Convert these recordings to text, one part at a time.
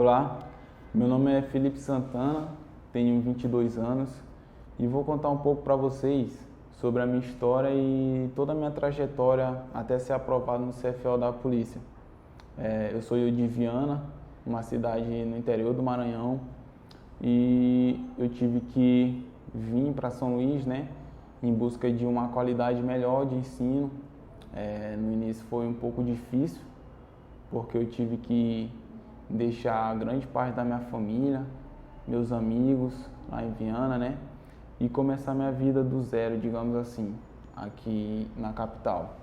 Olá, meu nome é Felipe Santana, tenho 22 anos e vou contar um pouco para vocês sobre a minha história e toda a minha trajetória até ser aprovado no CFO da polícia. Eu sou de Viana, uma cidade no interior do Maranhão, e eu tive que vir para São Luís, né, em busca de uma qualidade melhor de ensino. No início foi um pouco difícil, porque eu tive que deixar grande parte da minha família, meus amigos lá em Viana, né? E começar minha vida do zero, digamos assim, aqui na capital.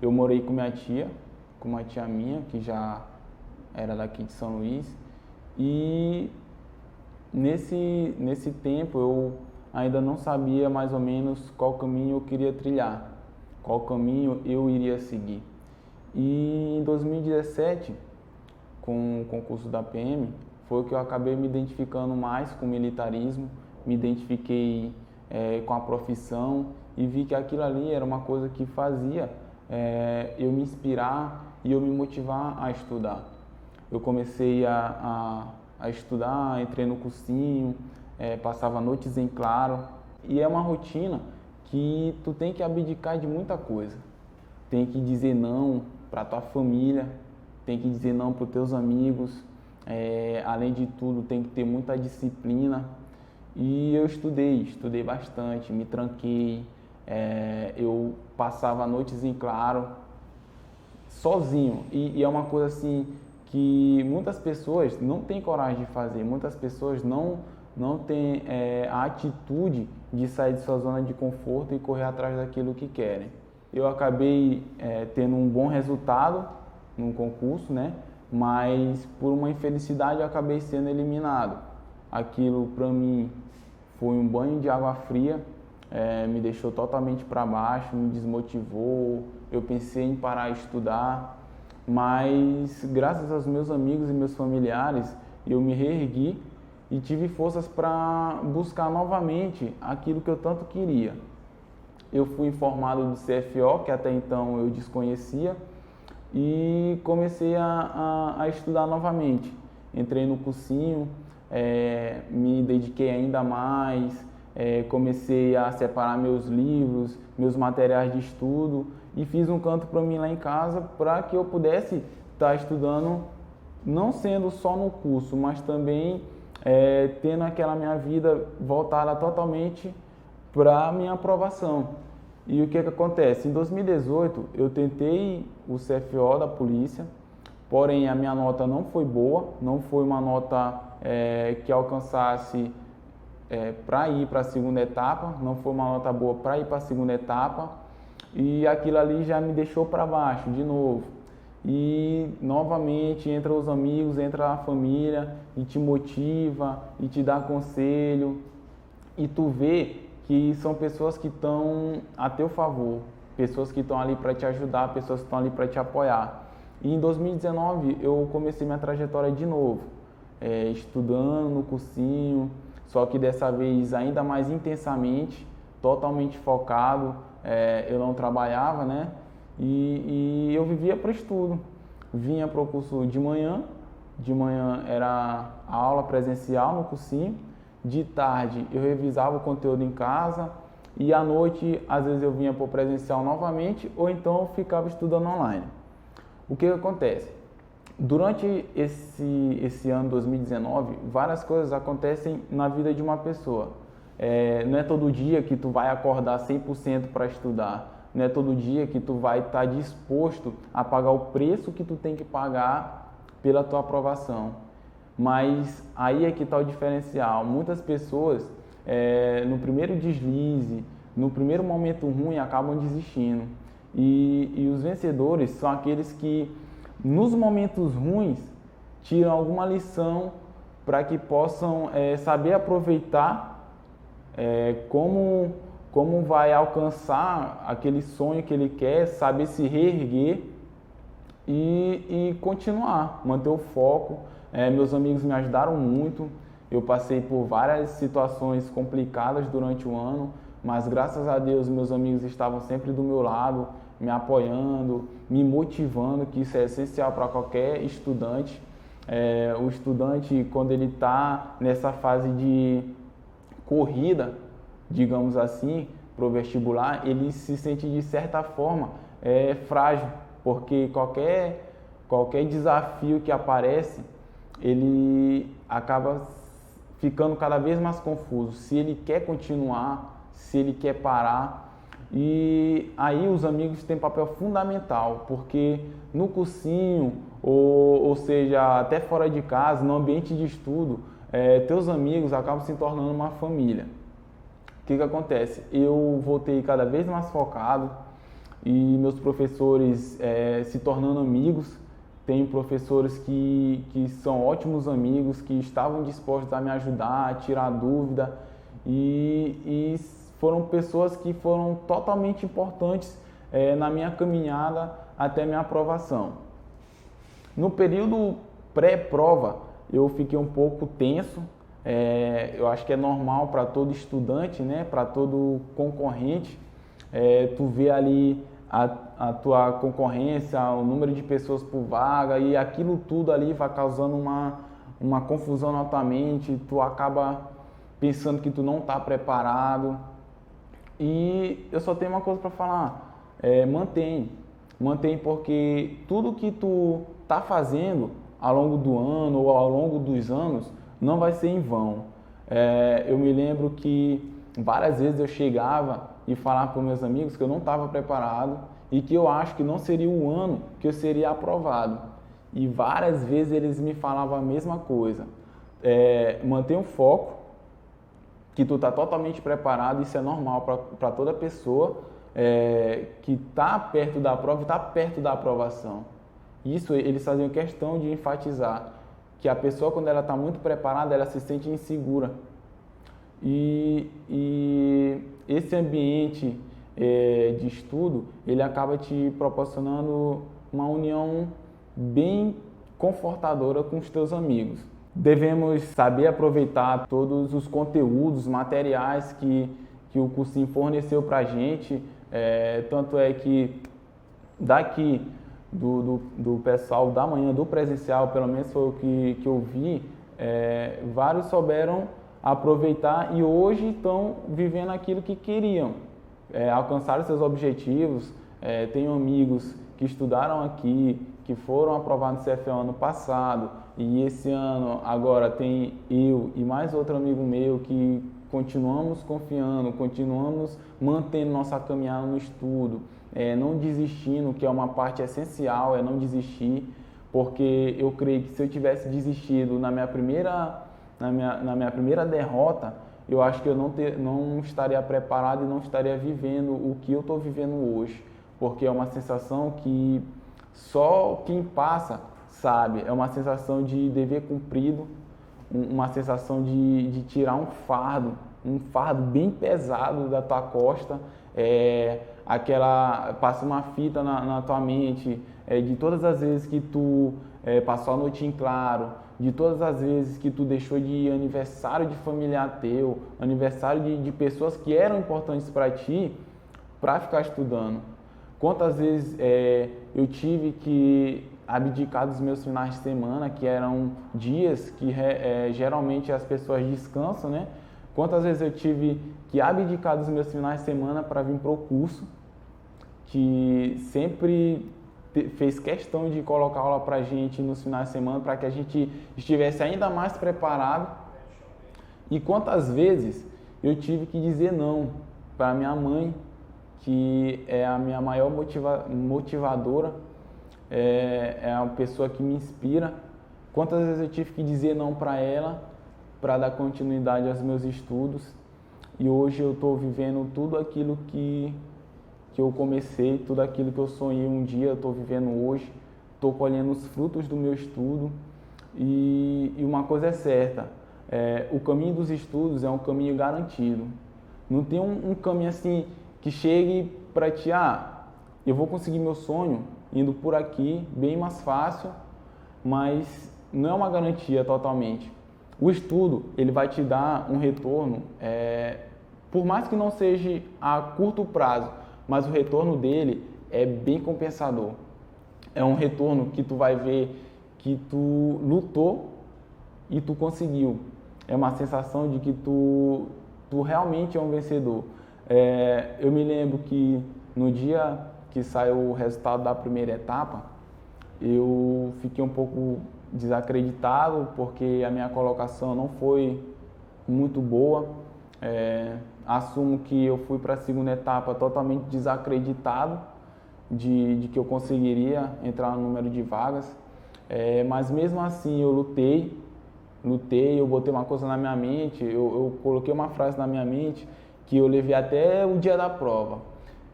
Eu morei com uma tia minha, que já era daqui de São Luís, e nesse tempo eu ainda não sabia mais ou menos qual caminho eu queria trilhar, qual caminho eu iria seguir. E em 2017, com o concurso da PM, foi que eu acabei me identificando mais com o militarismo, me identifiquei com a profissão e vi que aquilo ali era uma coisa que fazia eu me inspirar e eu me motivar a estudar. Eu comecei a estudar, entrei no cursinho, passava noites em claro, e é uma rotina que tu tem que abdicar de muita coisa. Tem que dizer não para tua família, tem que dizer não para os teus amigos, além de tudo tem que ter muita disciplina. E eu estudei bastante, me tranquei, eu passava noites em claro, sozinho, e é uma coisa assim que muitas pessoas não têm coragem de fazer, muitas pessoas não têm a atitude de sair de sua zona de conforto e correr atrás daquilo que querem. Eu acabei tendo um bom resultado no concurso, né? Mas por uma infelicidade eu acabei sendo eliminado. Aquilo para mim foi um banho de água fria, me deixou totalmente para baixo, me desmotivou. Eu pensei em parar de estudar, mas graças aos meus amigos e meus familiares eu me reergui e tive forças para buscar novamente aquilo que eu tanto queria. Eu fui informado do CFO, que até então eu desconhecia, e comecei a estudar novamente. Entrei no cursinho, me dediquei ainda mais, comecei a separar meus livros, meus materiais de estudo e fiz um canto para mim lá em casa para que eu pudesse estar estudando, não sendo só no curso, mas também tendo aquela minha vida voltada totalmente para a minha aprovação. E o que acontece? Em 2018 eu tentei o CFO da polícia, porém a minha nota não foi boa, não foi uma nota que alcançasse para ir para a segunda etapa, não foi uma nota boa para ir para a segunda etapa, e aquilo ali já me deixou para baixo de novo. E novamente entra os amigos, entra a família e te motiva e te dá conselho, e tu vê que são pessoas que estão a teu favor, pessoas que estão ali para te ajudar, pessoas que estão ali para te apoiar. E em 2019 eu comecei minha trajetória de novo, estudando no cursinho, só que dessa vez ainda mais intensamente, totalmente focado. Eu não trabalhava, né? E eu vivia para estudo. Vinha para o curso de manhã era a aula presencial no cursinho, de tarde eu revisava o conteúdo em casa e à noite às vezes eu vinha para o presencial novamente ou então eu ficava estudando online. O que acontece? Durante esse ano 2019, várias coisas acontecem na vida de uma pessoa. Não é todo dia que tu vai acordar 100% para estudar, não é todo dia que tu vai estar disposto a pagar o preço que tu tem que pagar pela tua aprovação. Mas aí é que está o diferencial. Muitas pessoas, no primeiro deslize, no primeiro momento ruim, acabam desistindo. E os vencedores são aqueles que, nos momentos ruins, tiram alguma lição para que possam saber aproveitar como vai alcançar aquele sonho que ele quer, saber se reerguer e continuar, manter o foco. Meus amigos me ajudaram muito, eu passei por várias situações complicadas durante o ano, mas graças a Deus meus amigos estavam sempre do meu lado, me apoiando, me motivando, que isso é essencial para qualquer estudante. O estudante, quando ele está nessa fase de corrida, digamos assim, para o vestibular, ele se sente de certa forma frágil, porque qualquer desafio que aparece, ele acaba ficando cada vez mais confuso, se ele quer continuar, se ele quer parar. E aí os amigos têm papel fundamental, porque no cursinho, ou seja, até fora de casa, no ambiente de estudo, teus amigos acabam se tornando uma família. O que acontece? Eu voltei cada vez mais focado e meus professores se tornando amigos. Tenho professores que são ótimos amigos, que estavam dispostos a me ajudar, a tirar dúvida, e foram pessoas que foram totalmente importantes na minha caminhada até minha aprovação. No período pré-prova, eu fiquei um pouco tenso. Eu acho que é normal para todo estudante, né, para todo concorrente. Tu vê ali a tua concorrência, o número de pessoas por vaga, e aquilo tudo ali vai causando uma confusão na tua mente, tu acaba pensando que tu não está preparado. E eu só tenho uma coisa para falar, mantém, porque tudo que tu está fazendo ao longo do ano ou ao longo dos anos não vai ser em vão. Eu me lembro que várias vezes eu chegava e falava para os meus amigos que eu não estava preparado e que eu acho que não seria o ano que eu seria aprovado. E várias vezes eles me falavam a mesma coisa. Mantenha o foco, que tu está totalmente preparado, isso é normal para toda pessoa que está perto da prova e está perto da aprovação. Isso eles faziam questão de enfatizar, que a pessoa, quando ela está muito preparada, ela se sente insegura. E esse ambiente de estudo, ele acaba te proporcionando uma união bem confortadora com os teus amigos. Devemos saber aproveitar todos os conteúdos, materiais que o cursinho forneceu para a gente. Tanto é que daqui do pessoal da manhã, do presencial, pelo menos foi o que eu vi, vários souberam aproveitar e hoje estão vivendo aquilo que queriam, alcançaram seus objetivos. Tenho amigos que estudaram aqui, que foram aprovados no CFA ano passado, e esse ano agora tem eu e mais outro amigo meu que continuamos confiando, continuamos mantendo nossa caminhada no estudo, não desistindo, que é uma parte essencial, não desistir, porque eu creio que se eu tivesse desistido na minha primeira derrota, eu acho que eu não estaria preparado e não estaria vivendo o que eu estou vivendo hoje, porque é uma sensação que só quem passa sabe, é uma sensação de dever cumprido, uma sensação de tirar um fardo bem pesado da tua costa, passa uma fita na tua mente, de todas as vezes que tu passou a noite em claro, de todas as vezes que tu deixou de ir aniversário de familiar teu, aniversário de pessoas que eram importantes para ti, para ficar estudando. Quantas vezes eu tive que abdicar dos meus finais de semana, que eram dias que geralmente as pessoas descansam, né? Quantas vezes eu tive que abdicar dos meus finais de semana para vir para o curso, que sempre fez questão de colocar aula para a gente nos finais de semana, para que a gente estivesse ainda mais preparado. E quantas vezes eu tive que dizer não para minha mãe, que é a minha maior motivadora, é a pessoa que me inspira. Quantas vezes eu tive que dizer não para ela, para dar continuidade aos meus estudos, e hoje eu estou vivendo tudo aquilo que eu comecei, tudo aquilo que eu sonhei um dia, eu estou vivendo hoje, estou colhendo os frutos do meu estudo. E uma coisa é certa, o caminho dos estudos é um caminho garantido. Não tem um caminho assim que chegue para ti, eu vou conseguir meu sonho indo por aqui, bem mais fácil, mas não é uma garantia totalmente. O estudo, ele vai te dar um retorno, por mais que não seja a curto prazo, mas o retorno dele é bem compensador. É um retorno que tu vai ver que tu lutou e tu conseguiu. É uma sensação de que tu realmente é um vencedor. Eu me lembro que no dia que saiu o resultado da primeira etapa, eu fiquei um pouco desacreditado porque a minha colocação não foi muito boa. Assumo que eu fui para a segunda etapa totalmente desacreditado de que eu conseguiria entrar no número de vagas. Mas mesmo assim eu lutei, eu botei uma coisa na minha mente, eu coloquei uma frase na minha mente que eu levei até o dia da prova.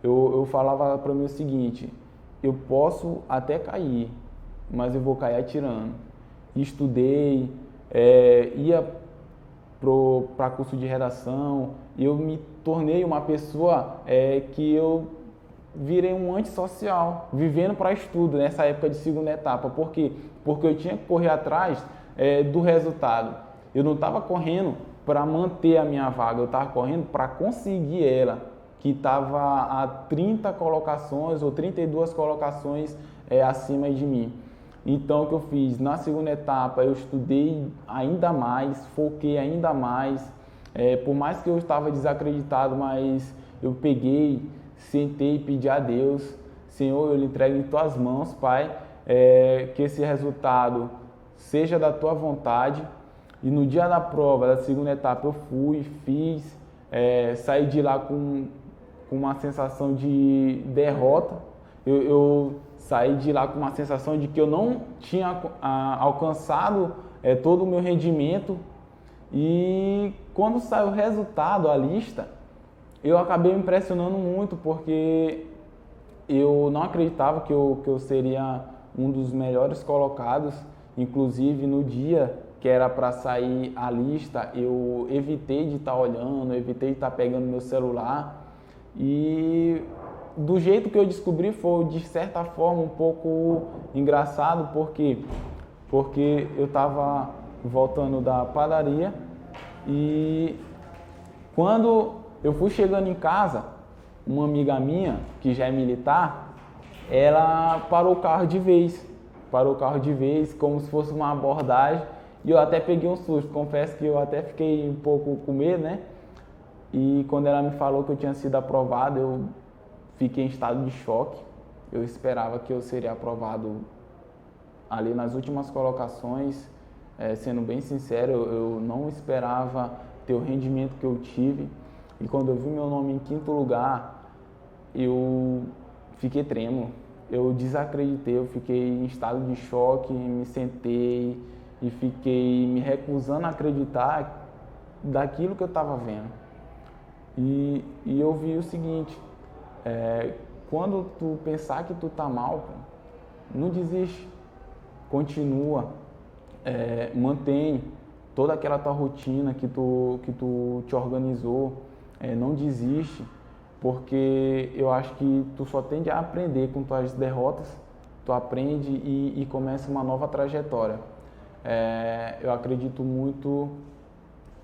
Eu falava para mim o seguinte: eu posso até cair, mas eu vou cair atirando. Estudei, ia para curso de redação, e eu me tornei uma pessoa que eu virei um antissocial, vivendo para estudo nessa época de segunda etapa. Por quê? Porque eu tinha que correr atrás do resultado. Eu não estava correndo para manter a minha vaga, eu estava correndo para conseguir ela, que estava a 30 colocações ou 32 colocações acima de mim. Então, o que eu fiz? Na segunda etapa, eu estudei ainda mais, foquei ainda mais. Por mais que eu estava desacreditado, mas eu peguei, sentei e pedi a Deus: Senhor, eu lhe entrego em tuas mãos, Pai, que esse resultado seja da tua vontade. E no dia da prova, da segunda etapa, eu fui, fiz, saí de lá com uma sensação de derrota. Eu saí de lá com uma sensação de que eu não tinha alcançado todo o meu rendimento. E quando saiu o resultado, a lista, eu acabei me impressionando muito, porque eu não acreditava que eu seria um dos melhores colocados. Inclusive, no dia que era para sair a lista, eu evitei de estar olhando, evitei de estar pegando meu celular. E do jeito que eu descobri foi, de certa forma, um pouco engraçado, porque eu estava voltando da padaria e quando eu fui chegando em casa, uma amiga minha, que já é militar, ela parou o carro de vez, como se fosse uma abordagem, e eu até peguei um susto. Confesso que eu até fiquei um pouco com medo, né? E quando ela me falou que eu tinha sido aprovado, eu fiquei em estado de choque. Eu esperava que eu seria aprovado ali nas últimas colocações. Sendo bem sincero, eu não esperava ter o rendimento que eu tive. E quando eu vi meu nome em 5º lugar, eu fiquei trêmulo. Eu desacreditei, eu fiquei em estado de choque, me sentei e fiquei me recusando a acreditar daquilo que eu estava vendo. E eu vi o seguinte: quando tu pensar que tu tá mal, não desiste, continua, mantém toda aquela tua rotina que tu te organizou, não desiste, porque eu acho que tu só tende a aprender com tuas derrotas. Tu aprende e começa uma nova trajetória. Eu acredito muito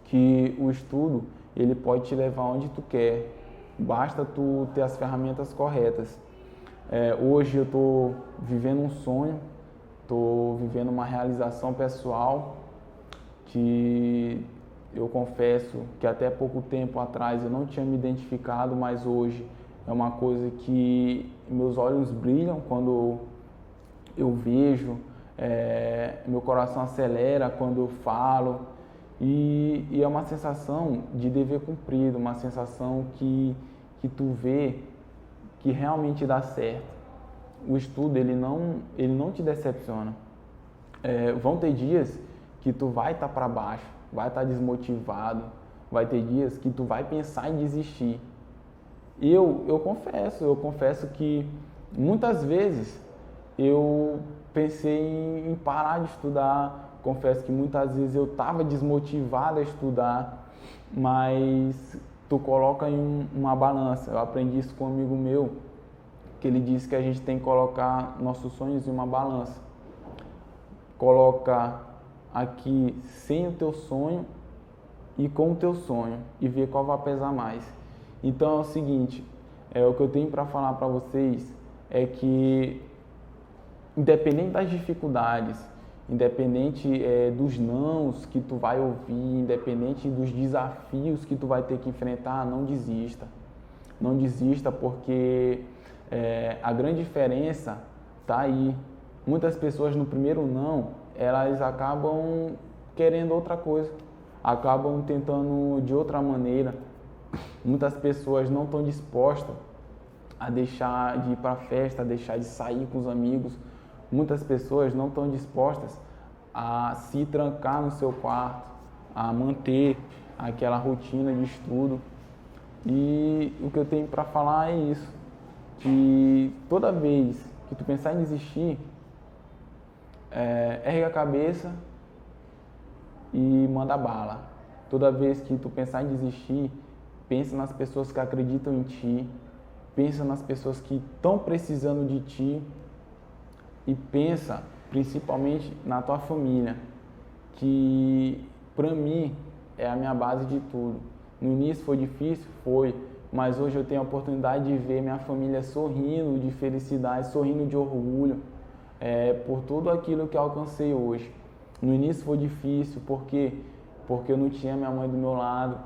que o estudo, ele pode te levar onde tu quer, basta tu ter as ferramentas corretas. Hoje eu estou vivendo um sonho, estou vivendo uma realização pessoal que eu confesso que até pouco tempo atrás eu não tinha me identificado, mas hoje é uma coisa que meus olhos brilham quando eu vejo, meu coração acelera quando eu falo. E é uma sensação de dever cumprido, uma sensação que tu vê que realmente dá certo. O estudo, ele não te decepciona. Vão ter dias que tu vai estar para baixo, vai estar desmotivado, vai ter dias que tu vai pensar em desistir. Eu confesso que muitas vezes eu pensei em parar de estudar. Confesso que muitas vezes eu estava desmotivado a estudar, mas tu coloca em uma balança. Eu aprendi isso com um amigo meu, que ele disse que a gente tem que colocar nossos sonhos em uma balança. Coloca aqui sem o teu sonho e com o teu sonho e ver qual vai pesar mais. Então é o seguinte, o que eu tenho para falar para vocês é que, independente das dificuldades, independente dos nãos que tu vai ouvir, independente dos desafios que tu vai ter que enfrentar, não desista. Não desista, porque a grande diferença tá aí. Muitas pessoas no primeiro não, elas acabam querendo outra coisa, acabam tentando de outra maneira. Muitas pessoas não estão dispostas a deixar de ir para a festa, a deixar de sair com os amigos. Muitas pessoas não estão dispostas a se trancar no seu quarto, a manter aquela rotina de estudo. E o que eu tenho para falar é isso, que toda vez que tu pensar em desistir, ergue a cabeça e manda bala. Toda vez que tu pensar em desistir, pensa nas pessoas que acreditam em ti, pensa nas pessoas que estão precisando de ti e pensa principalmente na tua família, que para mim é a minha base de tudo. No início foi difícil? Foi, mas hoje eu tenho a oportunidade de ver minha família sorrindo de felicidade, sorrindo de orgulho por tudo aquilo que eu alcancei hoje. No início foi difícil, porque eu não tinha minha mãe do meu lado,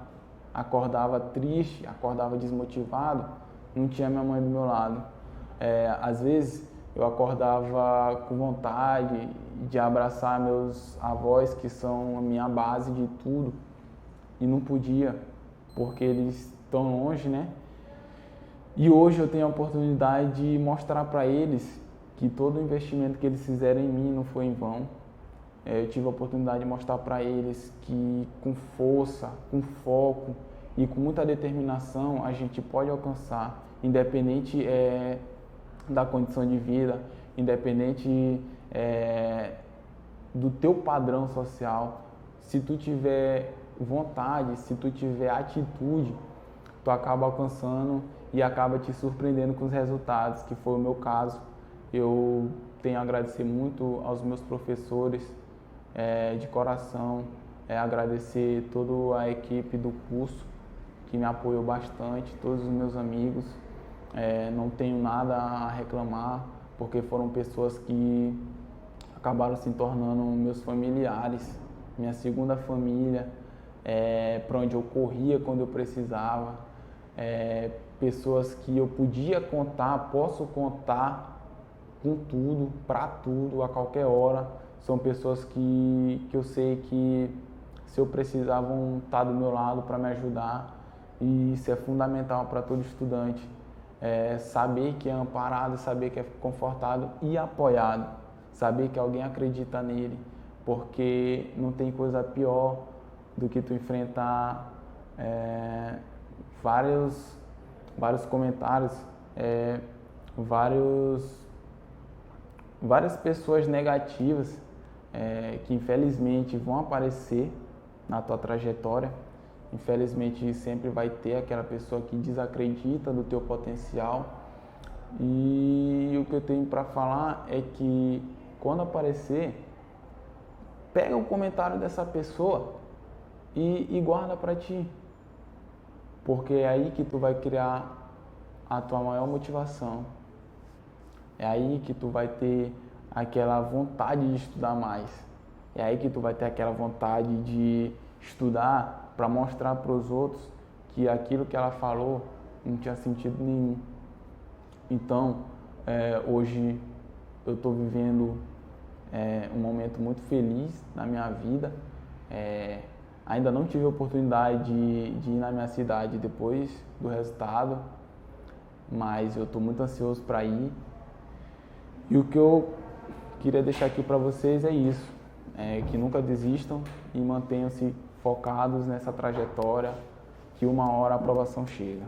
acordava triste, acordava desmotivado, não tinha minha mãe do meu lado. Às vezes eu acordava com vontade de abraçar meus avós, que são a minha base de tudo, e não podia, porque eles estão longe, né? E hoje eu tenho a oportunidade de mostrar para eles que todo o investimento que eles fizeram em mim não foi em vão. Eu tive a oportunidade de mostrar para eles que com força, com foco e com muita determinação a gente pode alcançar, independente da condição de vida, independente do teu padrão social. Se tu tiver vontade, se tu tiver atitude, tu acaba alcançando e acaba te surpreendendo com os resultados, que foi o meu caso. Eu tenho a agradecer muito aos meus professores de coração, agradecer toda a equipe do curso que me apoiou bastante, todos os meus amigos. Não tenho nada a reclamar, porque foram pessoas que acabaram se tornando meus familiares, minha segunda família, para onde eu corria quando eu precisava, pessoas que eu podia contar, posso contar com tudo, para tudo, a qualquer hora. São pessoas que eu sei que, se eu precisar, vão estar do meu lado para me ajudar, e isso é fundamental para todo estudante. Saber que é amparado, saber que é confortado e apoiado, saber que alguém acredita nele, porque não tem coisa pior do que tu enfrentar vários comentários, várias pessoas negativas que infelizmente vão aparecer na tua trajetória. Infelizmente sempre vai ter aquela pessoa que desacredita do teu potencial, e o que eu tenho para falar é que quando aparecer, pega o comentário dessa pessoa e guarda para ti, porque é aí que tu vai criar a tua maior motivação, é aí que tu vai ter aquela vontade de estudar mais, é aí que tu vai ter aquela vontade de estudar para mostrar para os outros que aquilo que ela falou não tinha sentido nenhum. Então, hoje eu estou vivendo um momento muito feliz na minha vida. Ainda não tive a oportunidade de ir na minha cidade depois do resultado, mas eu estou muito ansioso para ir. E o que eu queria deixar aqui para vocês é isso, que nunca desistam e mantenham-se focados nessa trajetória, que uma hora a aprovação chega.